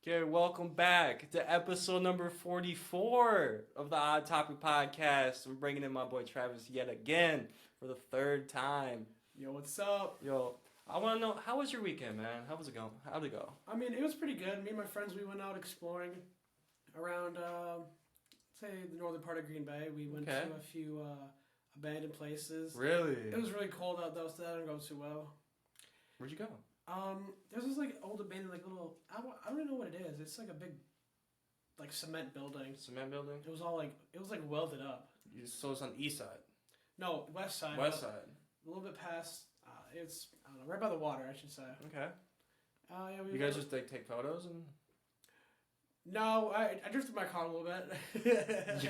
Okay, welcome back to episode number 44 of the Odd Topic Podcast. I'm bringing in my boy Travis yet again for the third time. Yo, what's up? Yo, I want to know, how was your weekend, man? How was it going? How'd it go? I mean, it was pretty good. Me and my friends, we went out exploring around, say, the northern part of Green Bay. We went to a few abandoned places. Really? It was really cold out though, so that didn't go too well. Where'd you go? There's this like old abandoned like little. I don't even know what it is. It's like a big, like cement building. Cement building? It was like welded up. So it's on the east side? No, west side. West side. A little bit past. It's I don't know, right by the water, I should say. Okay. Yeah. You guys just take photos and? No, I drifted my car a little bit.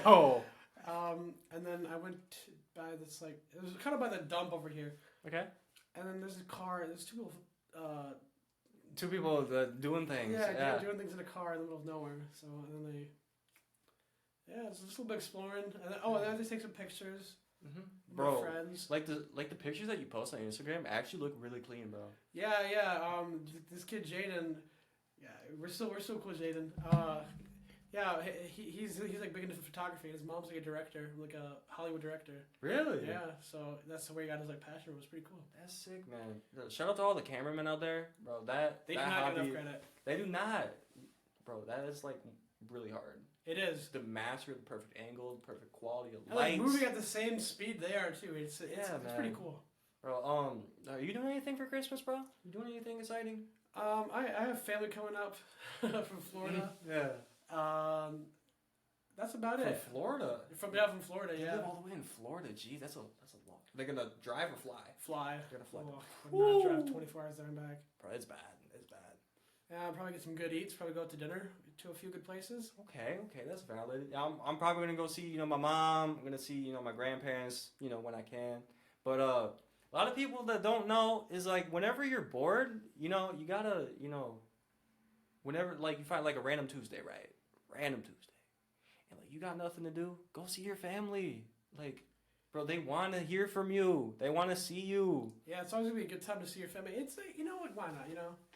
Yo. And then I went by this like it was kind of by the dump over here. Okay. And then there's a car. There's two people. Two people doing things. Yeah, doing things in a car in the middle of nowhere. So and then it's just a little bit exploring. And then, and then I just take some pictures. Mm-hmm. Bro, with my friends. Like the pictures that you post on Instagram actually look really clean, bro. Yeah. This kid Jaden. Yeah, we're still cool, Jaden. Yeah, he's like big into photography. His mom's like a director, like a Hollywood director. Really? Yeah, so that's where he got his like passion. It was pretty cool. That's sick, man. Shout out to all the cameramen out there, bro. They do that not hobby, get enough credit. They do not, bro. That is like really hard. It is to master the perfect angle, the perfect quality of and lights. like moving at the same speed they are too. It's pretty cool. Bro, are you doing anything for Christmas, bro? You doing anything exciting? I have family coming up from Florida. Yeah. That's about it. From Florida. From Florida. They Yeah. live all the way in Florida. Gee, that's a long. They're gonna drive or fly. Fly. They're gonna fly. Not drive 24 hours there and back. Bro, it's bad. It's bad. Yeah, I'll probably get some good eats. Probably go out to dinner to a few good places. Okay, that's valid. I'm probably gonna go see my mom. I'm gonna see my grandparents when I can. But a lot of people that don't know is like whenever you're bored, you gotta whenever like you find like a random Tuesday, right? Random Tuesday. And like you got nothing to do, go see your family. Like, bro, they want to hear from you. They want to see you. Yeah, it's always gonna be a good time to see your family. It's like, what? Why not?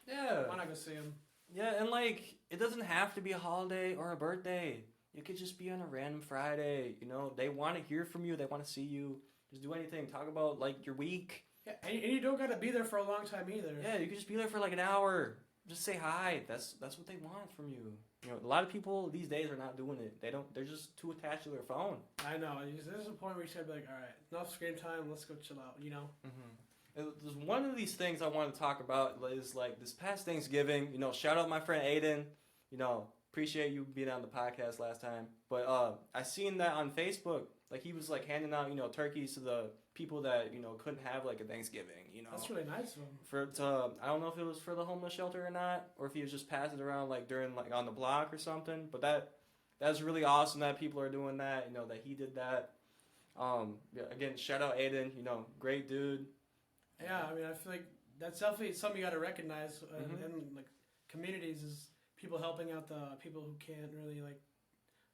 Yeah. Why not go see them? Yeah, and like it doesn't have to be a holiday or a birthday. It could just be on a random Friday. They want to hear from you. They want to see you. Just do anything. Talk about like your week. Yeah, and you don't gotta be there for a long time either. Yeah, you could just be there for like an hour. Just say hi. That's what they want from you. A lot of people these days are not doing it. They're just too attached to their phone. I know. There's a point where you should be like, all right, enough screen time. Let's go chill out. Mm-hmm. There's one of these things I want to talk about is like this past Thanksgiving. Shout out my friend Aiden. Appreciate you being on the podcast last time. But I seen that on Facebook. Like he was like handing out turkeys to the people that couldn't have like a Thanksgiving. That's really nice of him. I don't know if it was for the homeless shelter or not, or if he was just passing it around like during like on the block or something. But that's really awesome that people are doing that. That he did that. Again, shout out Aiden. Great dude. Yeah, I mean, I feel like that's definitely something you got to recognize in like communities is people helping out the people who can't really like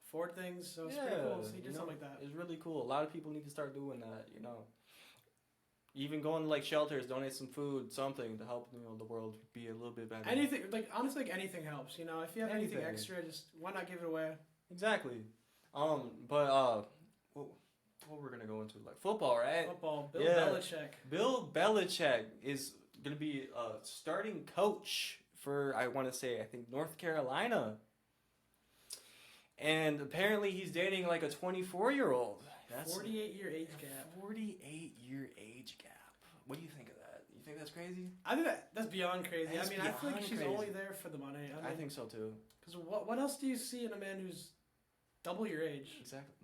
afford things. So it's pretty cool. So he did something like that. It's really cool. A lot of people need to start doing that. Even going to like shelters, donate some food, something to help the world be a little bit better. Anything, like honestly, like anything helps. If you have anything extra, just why not give it away? Exactly. But what we're gonna go into like football, right? Football. Belichick. Bill Belichick is gonna be a starting coach for I think North Carolina. And apparently he's dating like a 24-year-old. That's 48-year age gap. 48-year age gap. What do you think of that? You think that's crazy? I think that's beyond crazy. That's I feel like she's only there for the money. I think so too. Because what else do you see in a man who's double your age? Exactly.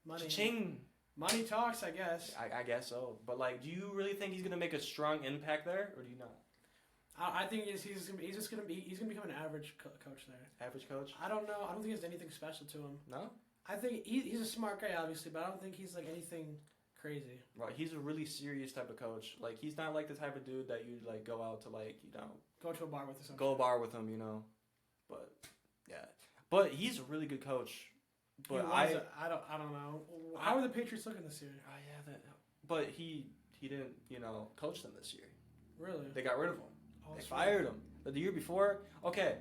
Money. Cha-ching. Money talks, I guess. I guess so. But like, do you really think he's gonna make a strong impact there, or do you not? I think he's gonna become an average coach there. Average coach? I don't know. I don't think there's anything special to him. No. I think he's a smart guy, obviously, but I don't think he's like anything crazy. Right. He's a really serious type of coach. Like he's not like the type of dude that you like go out to like go to a bar with or something. Go to a bar with him, But yeah. But he's a really good coach. But I don't know. How are the Patriots looking this year? But he didn't coach them this year. Really? They got rid of him. They fired him. The year before, okay.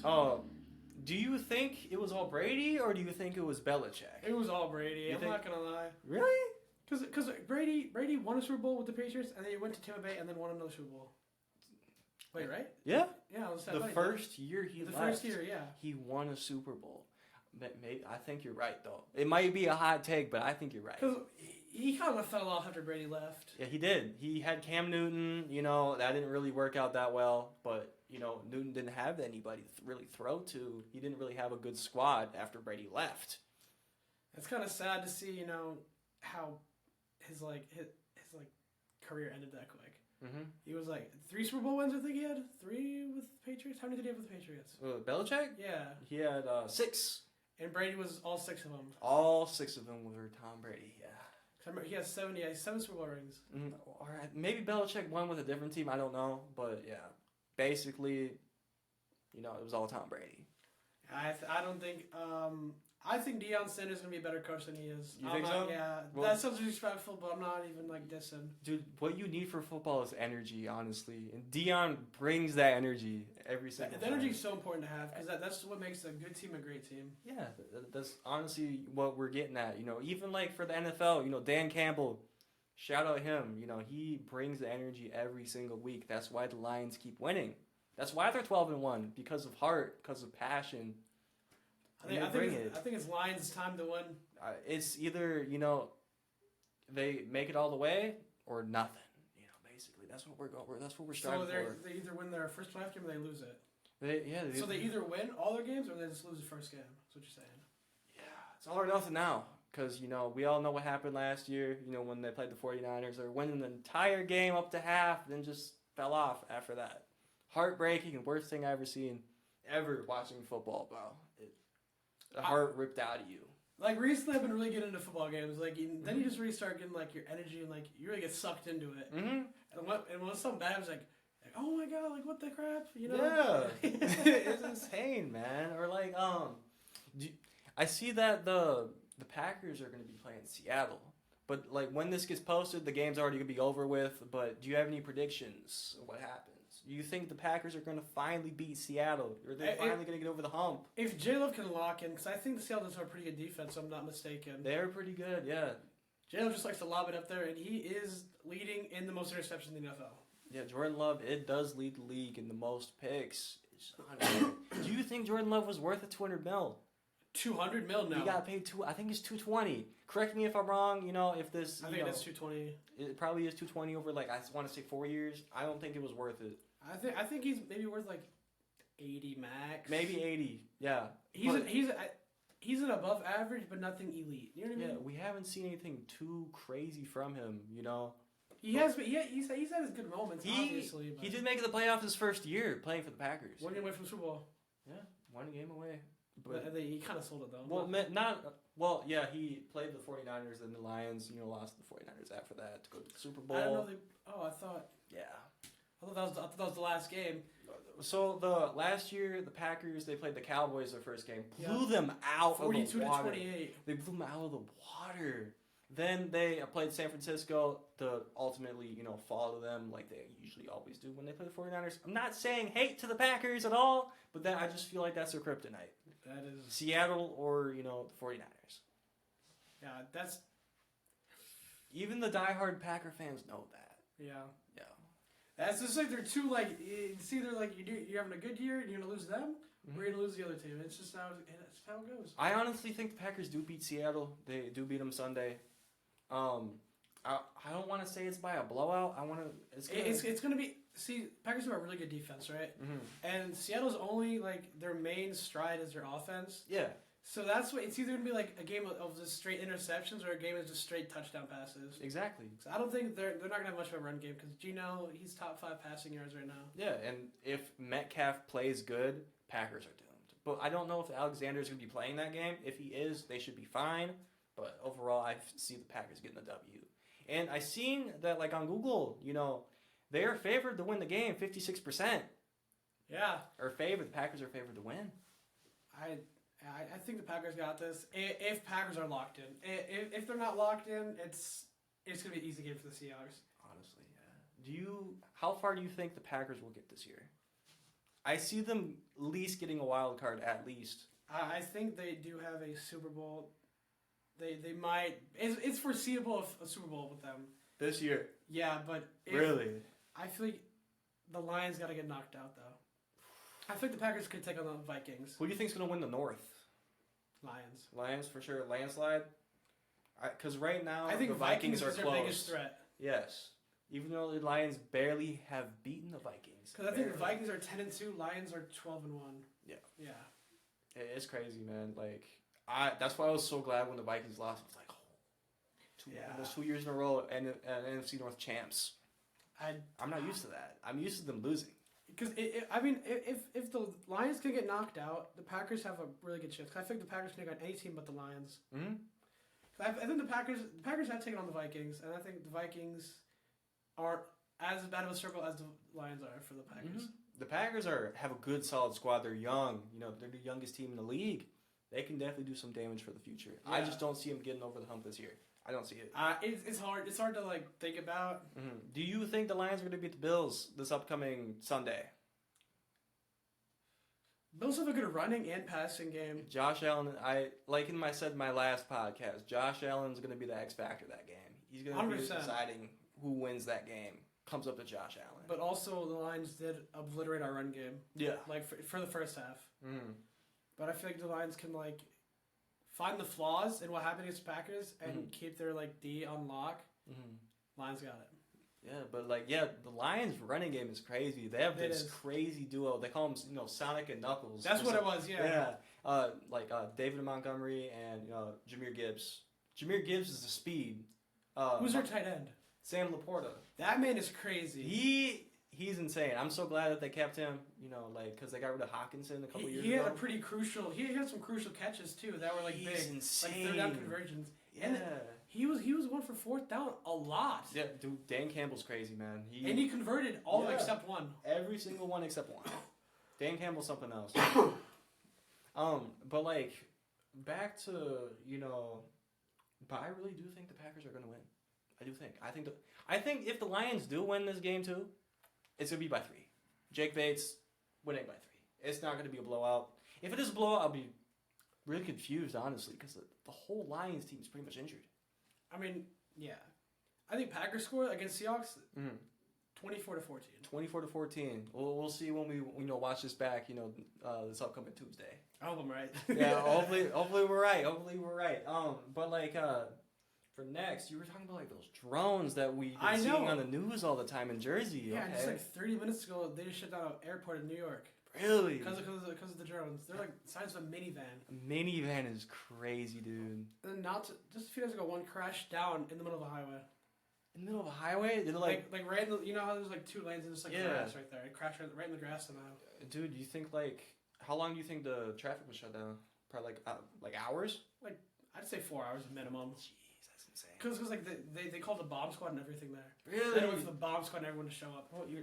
Do you think it was all Brady, or do you think it was Belichick? It was all Brady. I'm not gonna lie. Really? Because Brady won a Super Bowl with the Patriots, and then he went to Tampa Bay, and then won another Super Bowl. Wait, right? Yeah. Yeah. The first year he left. The first year, yeah. He won a Super Bowl. Maybe, I think you're right, though. It might be a hot take, but I think you're right. Because he kind of fell off after Brady left. Yeah, he did. He had Cam Newton. That didn't really work out that well. But, Newton didn't have anybody to really throw to. He didn't really have a good squad after Brady left. It's kind of sad to see, how his career ended that quick. Mm-hmm. He was 3 Super Bowl wins, I think he had. 3 with the Patriots. How many did he have with the Patriots? Belichick? Yeah. He had 6. And Brady was all 6 of them. All 6 of them were Tom Brady, yeah. He has 7. Yeah, 7 Super Bowl rings. All right. Maybe Belichick won with a different team. I don't know. But, yeah. Basically, it was all Tom Brady. I don't think... I think Deion Sanders is going to be a better coach than he is. You think so? Yeah. Well, that sounds disrespectful, but I'm not even, dissing. Dude, what you need for football is energy, honestly. And Deion brings that energy every single time. Energy is so important to have, because that's what makes a good team a great team. Yeah, that's honestly what we're getting at. Even for the NFL, Dan Campbell, shout out him. He brings the energy every single week. That's why the Lions keep winning. That's why they're 12-1, because of heart, because of passion. I think it's Lions' time to win. It's either, they make it all the way or nothing. Basically, that's what we're going. That's what we're starting for. So they either win their first playoff game or they lose it. So they either win all their games or they just lose the first game. That's what you're saying. Yeah, it's all or nothing now. Because, we all know what happened last year, when they played the 49ers. They were winning the entire game up to half, then just fell off after that. Heartbreaking and worst thing I've ever seen ever watching football, bro. The heart ripped out of you. Recently I've been really getting into football games. Then you just really start getting, your energy and, you really get sucked into it. Mm-hmm. And when something bad, it's oh my god, what the crap, Yeah. It's insane, man. Or, I see that the Packers are going to be playing Seattle. But, when this gets posted, the game's already going to be over with. But do you have any predictions of what happens? Do you think the Packers are going to finally beat Seattle? Or are they finally going to get over the hump? If J-Love can lock in, because I think the Seattle have a pretty good defense, if I'm not mistaken. They're pretty good, yeah. J-Love just likes to lob it up there, and he is leading in the most interceptions in the NFL. Yeah, Jordan Love, it does lead the league in the most picks. Do you think Jordan Love was worth a $200 million? $200 million now. He got paid I think it's $220. Correct me if I'm wrong. If this. I think it is $220. It probably is $220 over I want to say 4 years. I don't think it was worth it. I think he's maybe worth $80 max. Maybe 80. Yeah. He's an above average, but nothing elite. You know what I mean? Yeah, we haven't seen anything too crazy from him. He's had his good moments. Obviously, he did make the playoffs his first year playing for the Packers. 1 game away from the Super Bowl. Yeah, 1 game away. But he kind of sold it though. Well, yeah, he played the 49ers and the Lions. Lost to the 49ers after that to go to the Super Bowl. I don't know. I thought. Yeah. I thought that was the last game. So the last year, the Packers, they played the Cowboys their first game, blew them out of the water. 42-28. They blew them out of the water. Then they played San Francisco to ultimately, fall to them like they usually always do when they play the 49ers. I'm not saying hate to the Packers at all, but then I just feel like that's their kryptonite. That is Seattle or, the 49ers. Yeah, that's... Even the diehard Packer fans know that. Yeah. Yeah. That's just they're two, it's either you're having a good year and you're going to lose them, or you're going to lose the other team. It's just how it goes. I honestly think the Packers do beat Seattle. They do beat them Sunday. I don't want to say it's by a blowout. It's going to be... See, Packers have a really good defense, right? Mm-hmm. And Seattle's only, their main stride is their offense. Yeah. So that's what it's either going to be a game of just straight interceptions or a game of just straight touchdown passes. Exactly. So I don't think they're not going to have much of a run game because Geno, he's top 5 passing yards right now. Yeah, and if Metcalf plays good, Packers are doomed. But I don't know if Alexander's going to be playing that game. If he is, they should be fine. But overall, I see the Packers getting the W. And I seen that on Google, they are favored to win the game 56%. Yeah. Or favored. The Packers are favored to win. I think the Packers got this. If Packers are locked in, if they're not locked in, it's gonna be an easy game for the Seahawks. Honestly, yeah. How far do you think the Packers will get this year? I see them at least getting a wild card at least. I think they do have a Super Bowl. They might. It's foreseeable a Super Bowl with them This year. Yeah, but Really? I feel like the Lions got to get knocked out though. I think the Packers could take on the Vikings. Who do you think's gonna win the North? Lions. Lions for sure. Landslide. Because right now I think the Vikings are their close. biggest threat. Yes. Even though the Lions barely have beaten the Vikings. Because I think the Vikings are 10-2, Lions are 12-1. Yeah. Yeah. It's crazy, man. Like that's why I was so glad when the Vikings lost. I was like, almost 2 years in a row, and NFC North champs. I'm not used to that. I'm used to them losing. Because if the Lions can get knocked out, the Packers have a really good chance. Cause I think the Packers can take on any team but the Lions. Mm-hmm. I think the Packers have taken on the Vikings, and I think the Vikings aren't as bad of a circle as the Lions are for the Packers. Mm-hmm. The Packers have a good, solid squad. They're young. They're the youngest team in the league. They can definitely do some damage for the future. Yeah. I just don't see them getting over the hump this year. I don't see it. It's hard. It's hard to think about. Mm-hmm. Do you think the Lions are going to beat the Bills this upcoming Sunday? Bills have a good running and passing game. Josh Allen, said in my last podcast, Josh Allen's going to be the X factor of that game. He's going to be deciding who wins that game. Comes up to Josh Allen. But also the Lions did obliterate our run game. Yeah. For the first half. Mm. But I feel like the Lions can find the flaws in what happened against the Packers and keep their D on lock. Mm-hmm. Lions got it. Yeah, but the Lions' running game is crazy. They have this crazy duo. They call them Sonic and Knuckles. That's what it was. Yeah. Yeah. David Montgomery and Jahmyr Gibbs. Jahmyr Gibbs is the speed. Who's their tight end? Sam Laporta. That man is crazy. He's insane. I'm so glad that they kept him. Because they got rid of Hawkinson a couple years ago. He had a pretty crucial. He had some crucial catches too that were big. He's insane. Third down conversions. Yeah. And he was one for fourth down a lot. Yeah, dude. Dan Campbell's crazy, man. He converted all except one. Every single one except one. Dan Campbell's something else. But back to but I really do think the Packers are gonna win. I do think. I think if the Lions do win this game too, it's gonna be by 3. Jake Bates winning by 3. It's not gonna be a blowout. If it is a blowout, I'll be really confused, honestly, because the whole Lions team is pretty much injured. I mean, yeah. I think Packers score against Seahawks 24-14. 24-14. We'll see when we watch this back. This upcoming Tuesday. I hope I'm right. Yeah, hopefully we're right. But for next, you were talking about those drones that we've been seeing on the news all the time in Jersey. Yeah, just 30 minutes ago, they just shut down an airport in New York. Really? Because of the drones. They're the size of a minivan. A minivan is crazy, dude. And just a few days ago, one crashed down in the middle of a highway. In the middle of a highway? Did it right in the, how there's 2 lanes and just grass right there. It crashed right in the grass somehow. Dude, you think how long do you think the traffic was shut down? Probably hours? I'd say 4 hours minimum. Jeez, that's insane. Because they called the bomb squad and everything there. Really? They went for the bomb squad and everyone to show up. Well, you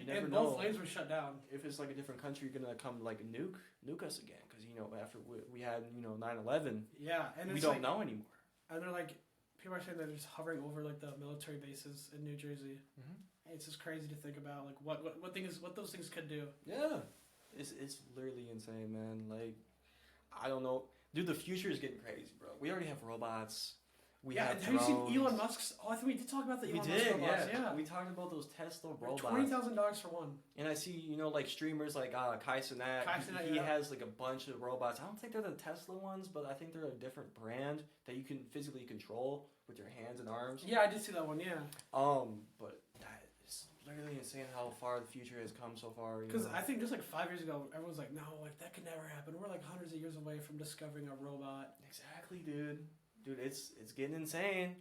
never and know. Both lanes were shut down. If it's a different country, you're gonna come nuke us again. Because after we had 9/11. Yeah, and we don't know anymore. And they're people are saying they're just hovering over the military bases in New Jersey. Mm-hmm. It's just crazy to think about what those things could do. Yeah, it's literally insane, man. I don't know, dude. The future is getting crazy, bro. We already have robots. Have you seen Elon Musk's? Oh, I think we did talk about the Elon Musk robots. Yeah, we talked about those Tesla robots. $20,000 for one. And I see, streamers like Kai Cenat. He has a bunch of robots. I don't think they're the Tesla ones, but I think they're a different brand that you can physically control with your hands and arms. Yeah, I did see that one. Yeah. But that is literally insane how far the future has come so far. Because I think just 5 years ago, everyone's no, that could never happen. We're hundreds of years away from discovering a robot. Exactly, dude. Dude, it's getting insane.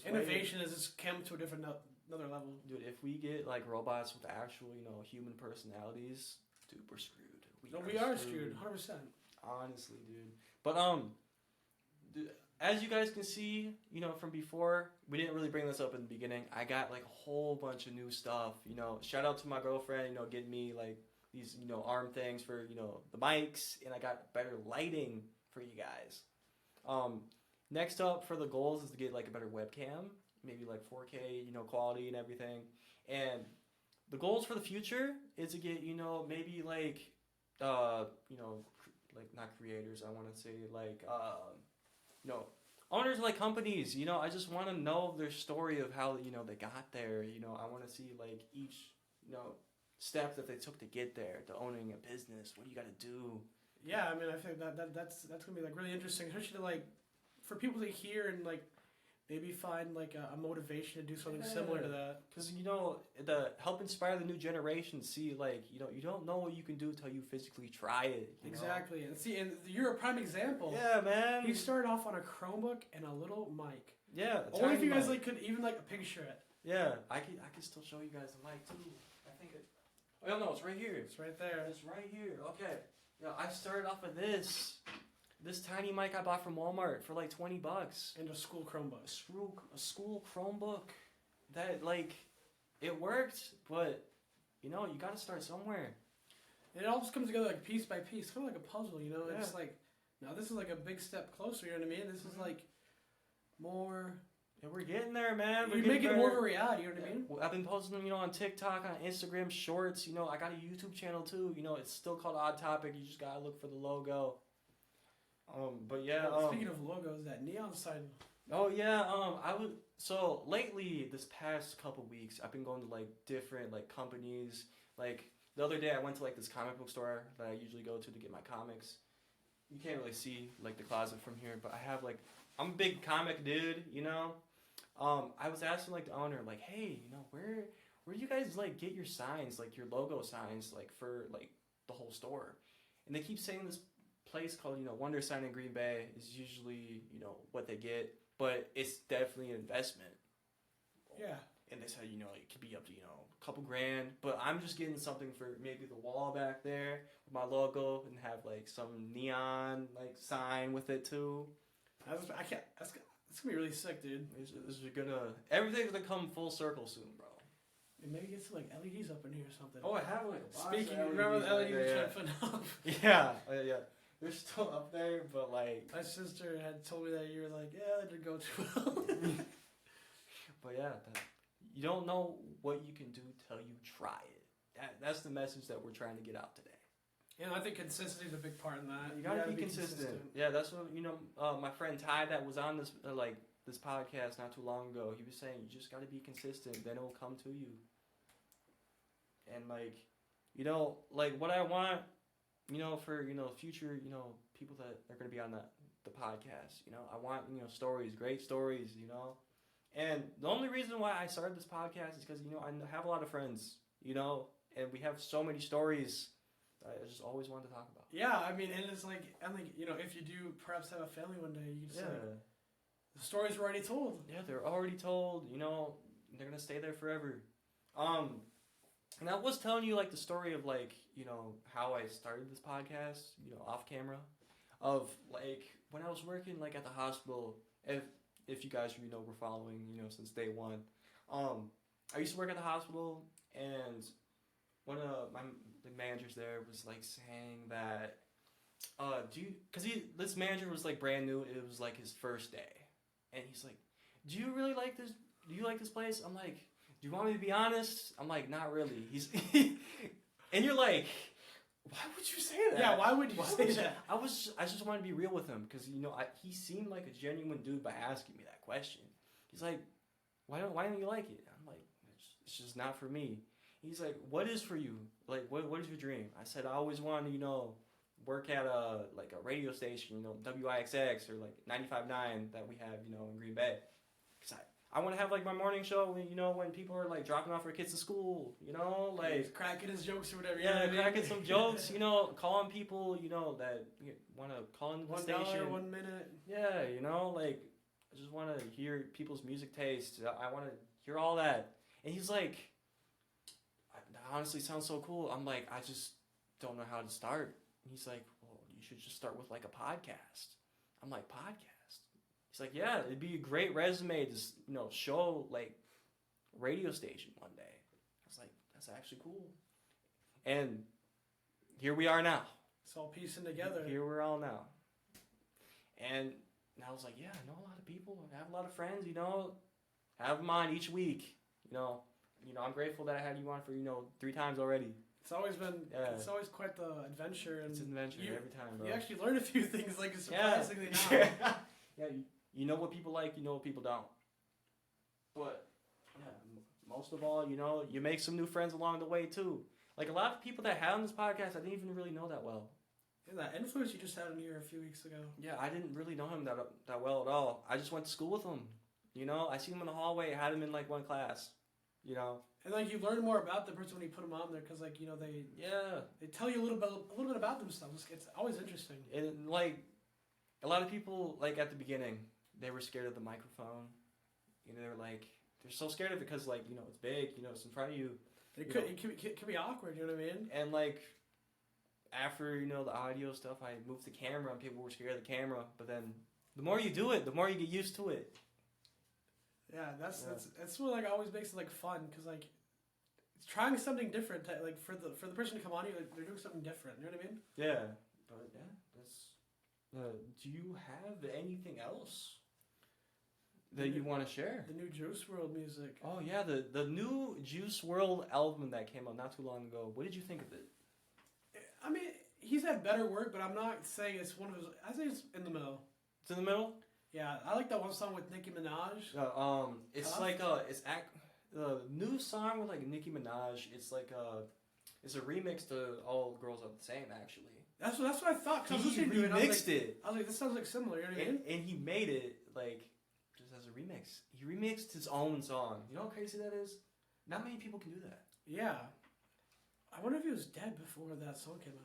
Innovation has just come to a different another level. Dude, if we get robots with actual human personalities, dude, we're screwed. We are screwed, 100%. Honestly, dude. But dude, as you guys can see, from before, we didn't really bring this up in the beginning. I got a whole bunch of new stuff. Shout out to my girlfriend. Getting me these arm things for the mics, and I got better lighting for you guys. Next up for the goals is to get a better webcam, maybe 4K, quality and everything. And the goals for the future is to get, maybe like, like not creators. I want to say like, owners of like companies. I just want to know their story of how they got there. I want to see like each step that they took to get there, to owning a business. What do you got to do? Yeah, I mean, I think that's gonna be like really interesting, especially to like for people to hear and like maybe find like a motivation to do something similar to that. Because the help inspire the new generation. See, like you don't know what you can do until you physically try it. Exactly, and see, and you're a prime example. Yeah, man. He started off on a Chromebook and a little mic. Yeah. Only if you guys like could even like picture it. Yeah, I can still show you guys the mic too. I think it. Oh no, it's right here. It's right there. It's right here. Okay. Yeah, I started off with this tiny mic I bought from Walmart for like $20. And a school Chromebook. A school Chromebook. That like, it worked, but you got to start somewhere. And it all just comes together like piece by piece, kind of like a puzzle. Yeah. It's like now this is like a big step closer. You know what I mean? This is like more. Yeah, we're getting there, man. You make it more of a reality, you know what I mean? I've been posting them, on TikTok, on Instagram Shorts. I got a YouTube channel too. It's still called Odd Topic. You just gotta look for the logo. But yeah. Speaking of logos, that neon sign. Oh yeah. So lately, this past couple weeks, I've been going to like different like companies. Like the other day, I went to like this comic book store that I usually go to get my comics. You can't really see like the closet from here, but I have like, I'm a big comic dude. I was asking like the owner, like, hey, where do you guys like get your signs, like your logo signs, like for like the whole store? And they keep saying this place called Wonder Sign in Green Bay is usually what they get, but it's definitely an investment. Yeah. And they said it could be up to a couple grand, but I'm just getting something for maybe the wall back there with my logo and have like some neon like sign with it too. I can't. It's gonna be really sick, dude. Everything's gonna come full circle soon, bro. And maybe get some like LEDs up in here or something. Oh, I have like a box. Speaking, remember the LEDs we tried putting up? Yeah. They're still up there, but like my sister had told me that you were like, yeah, that didn't go too well. But yeah, you don't know what you can do till you try it. That's the message that we're trying to get out today. Yeah, I think consistency is a big part in that. You gotta be consistent. Yeah, that's what my friend Ty that was on this this podcast not too long ago. He was saying you just gotta be consistent, then it will come to you. And like, like what I want, for future, people that are gonna be on the podcast. I want stories, great stories. And the only reason why I started this podcast is because I have a lot of friends, and we have so many stories. I just always wanted to talk about. Yeah, I mean, and it's like, if you do perhaps have a family one day, you just the stories were already told. Yeah, they're already told. They're gonna stay there forever. And I was telling you like the story of like how I started this podcast, off camera, of like when I was working like at the hospital. If you guys were following, since day one, I used to work at the hospital, and one of the managers there was like saying that, this manager was like brand new. It was like his first day, and he's like, "Do you really like this? Do you like this place?" I'm like, "Do you want me to be honest?" I'm like, "Not really." He's, and you're like, "Why would you say that?" Yeah, why would you say that? I just wanted to be real with him because he seemed like a genuine dude by asking me that question. He's like, "Why don't you like it?" I'm like, "It's just not for me." He's like, "What is for you? Like, what is your dream?" I said, "I always wanted to, work at a radio station, WIXX or like 95.9 that we have, in Green Bay. Cause I want to have like my morning show when, when people are like dropping off their kids to school, like he's cracking his jokes or whatever. Yeah, cracking some jokes, calling people, that want to call in the station. $1 1 minute. Yeah, like I just want to hear people's music taste. I want to hear all that. And he's like, "That honestly sounds so cool." I'm like, "I just don't know how to start." And he's like, "Well, you should just start with like a podcast." I'm like, "Podcast?" He's like, "Yeah, it'd be a great resume to, show like radio station one day." I was like, "That's actually cool." And here we are now. It's all piecing together. Here we're all now. And I was like, yeah, I know a lot of people. I have a lot of friends, have them on each week, you know, I'm grateful that I had you on for 3 times already. It's always been. Yeah. It's always quite the adventure. And it's an adventure every time, bro. You actually learn a few things, like surprisingly now. Yeah, you know what people like, you know what people don't. But yeah, most of all, you make some new friends along the way too. Like a lot of people that had on this podcast, I didn't even really know that well. Yeah, that influence you just had in here a few weeks ago. Yeah, I didn't really know him that well at all. I just went to school with him. I seen him in the hallway, had him in like one class. And like you learn more about the person when you put them on there, because like they tell you a little bit about themselves. It's always interesting. And like a lot of people, like at the beginning, they were scared of the microphone. They're like they're so scared of it because like it's big, it's in front of you. It could be awkward. You know what I mean? And like after the audio stuff, I moved the camera, and people were scared of the camera. But then the more you do it, the more you get used to it. Yeah, that's what like always makes it like fun, because like it's trying something different. Like for the person to come on, like, they're doing something different. You know what I mean? Yeah, but yeah, that's. Do you have anything else that you want to share? The new Juice WRLD music. Oh yeah, the new Juice WRLD album that came out not too long ago. What did you think of it? I mean, he's had better work, but I'm not saying it's one of his. I say it's in the middle. It's in the middle. Yeah, I like that one song with Nicki Minaj. It's like the new song with like Nicki Minaj. It's like it's a remix to All Girls Are the Same. Actually, that's what I thought. He remixed it. I was like, this sounds like similar. You know what I mean? And he made it like just as a remix. He remixed his own song. You know how crazy that is? Not many people can do that. Yeah. I wonder if he was dead before that song came out.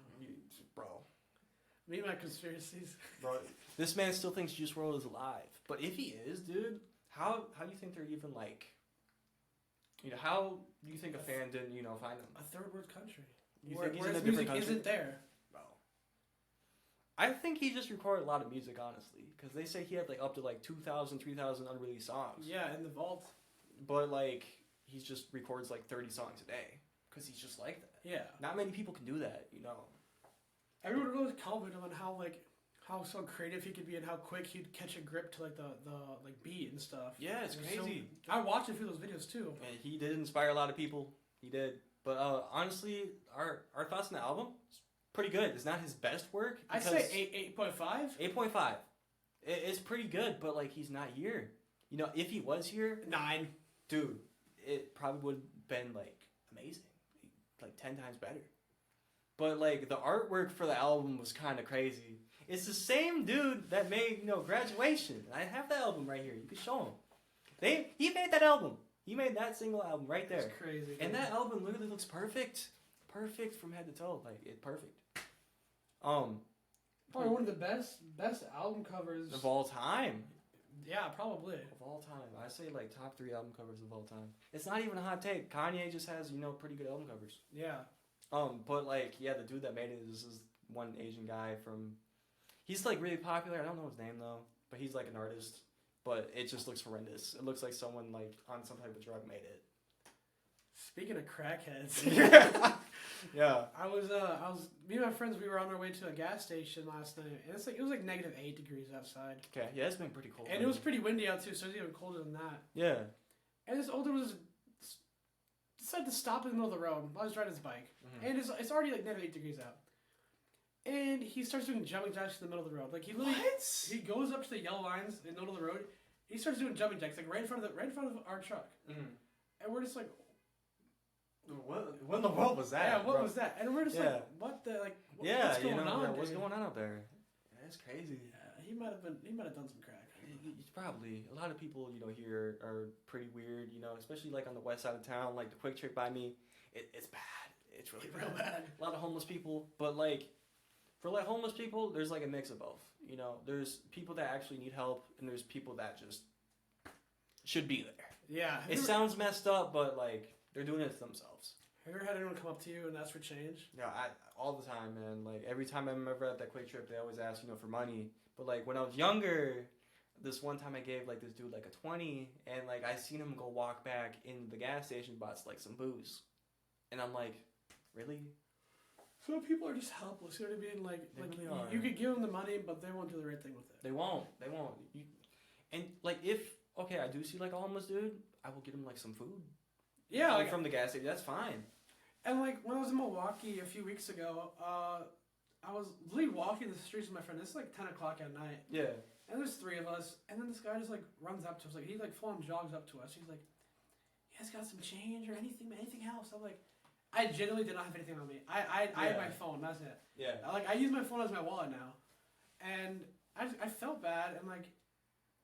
Bro. Me and my conspiracies. Bro, this man still thinks Juice WRLD is alive. But if he is, dude, how do you think they're even like... how do you think a fan didn't, find him? A third world country. You think he's where in a his different music country? isn't there. Bro. I think he just recorded a lot of music, honestly. Because they say he had like up to like 2,000, 3,000 unreleased songs. Yeah, in the vault. But like, he just records like 30 songs a day. Because he's just like that. Yeah. Not many people can do that, Everyone really commented on how so creative he could be and how quick he'd catch a grip to like the like beat and stuff. Yeah, it's crazy. So, I watched a few of those videos too. And he did inspire a lot of people. He did. But honestly, our thoughts on the album, it's pretty good. It's not his best work. I'd say 8.5. 8.5. It's pretty good, but like he's not here. If he was here, 9. Dude, it probably would have been like amazing. Like 10 times better. But like the artwork for the album was kind of crazy. It's the same dude that made Graduation. I have the album right here. You can show him. He made that album. He made that single album right there. That's crazy. And that album literally looks perfect. Perfect from head to toe. Like it's perfect. Probably one of the best album covers of all time. Yeah, probably. Of all time. I say like top 3 album covers of all time. It's not even a hot take. Kanye just has, pretty good album covers. Yeah. But like, yeah, the dude that made it is one Asian guy from... He's like really popular. I don't know his name though. But he's like an artist. But it just looks horrendous. It looks like someone like on some type of drug made it. Speaking of crackheads. Yeah. I was me and my friends, we were on our way to a gas station last night. And it was like negative 8 degrees outside. Okay, yeah, it's been pretty cold. And it was pretty windy out too, so it was even colder than that. Yeah. And this older was decided to stop in the middle of the road while I was riding his bike. Mm-hmm. And it's already like negative 8 degrees out. And he starts doing jumping jacks in the middle of the road. Like he literally he goes up to the yellow lines in the middle of the road. He starts doing jumping jacks like right in front of our truck. Mm-hmm. And we're just like, what in the world was that? Yeah, what was that? And we're just like, what the like? What's going on? What's going on out there? That's crazy. Yeah, he might have done some crack. Probably a lot of people here are pretty weird. Especially like on the west side of town, like the Quick Trip by me. It's bad. It's really real bad. A lot of homeless people, but like for like homeless people, there's like a mix of both. There's people that actually need help, and there's people that just should be there. Yeah, it sounds messed up, but like they're doing it to themselves. Have you ever had anyone come up to you and ask for change? Yeah, all the time, man. Like every time I'm ever at that Quick Trip, they always ask for money. But like when I was younger, this one time I gave like this dude like a 20, and like I seen him go walk back in the gas station, bought like some booze, and I'm like, really? Some people are just helpless. You know what I mean? Like really you could give them the money, but they won't do the right thing with it. They won't. And like if I do see like a homeless dude, I will get him like some food. Yeah, like, from the gas station. That's fine. And like when I was in Milwaukee a few weeks ago, I was literally walking the streets with my friend. This is like 10 o'clock at night. Yeah. And there's 3 of us, and then this guy just like runs up to us, like he like full on jogs up to us. He's like, "You guys got some change or anything else?" I'm like, I genuinely did not have anything on me. I had my phone. That's it. Yeah. Like I use my phone as my wallet now, and I felt bad, and like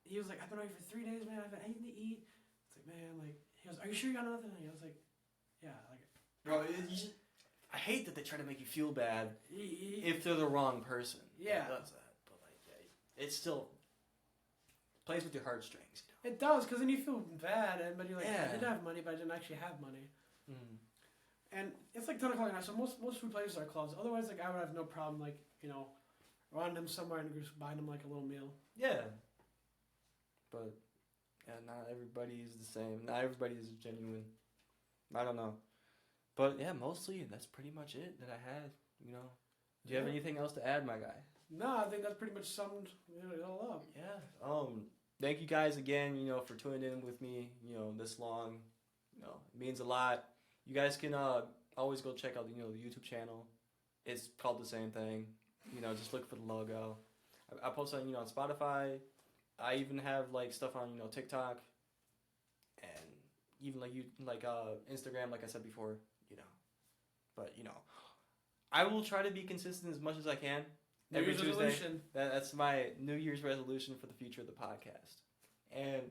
he was like, "I've been away for 3 days, man. I haven't had anything to eat." It's like, man, like he goes, "Are you sure you got nothing?" And I was like, "Yeah." Like, bro, I hate that they try to make you feel bad if they're the wrong person. Yeah. That does that, but like, yeah, it still plays with your heartstrings. You know? It does, because then you feel bad, but you're like, Yeah. I did have money, but I didn't actually have money. Mm. And it's like 10 o'clock at night, so most food places are closed. Otherwise, like I would have no problem, like, you know, running them somewhere and just buying them like a little meal. Yeah. But yeah, not everybody is the same. Not everybody is genuine. I don't know. But yeah, mostly that's pretty much it that I had. You know. Do you have anything else to add, my guy? No, I think that's pretty much summed it all up. Yeah. Thank you guys again, you know, for tuning in with me, you know, this long. You know, it means a lot. You guys can always go check out, you know, the YouTube channel. It's called the same thing. You know, just look for the logo. I post on, you know, on Spotify. I even have like stuff on, you know, TikTok and even like Instagram, like I said before, you know. But, you know, I will try to be consistent as much as I can. Every Tuesday. That's my New Year's resolution for the future of the podcast. And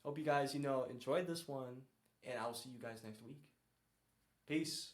hope you guys, you know, enjoyed this one. And I'll see you guys next week. Peace.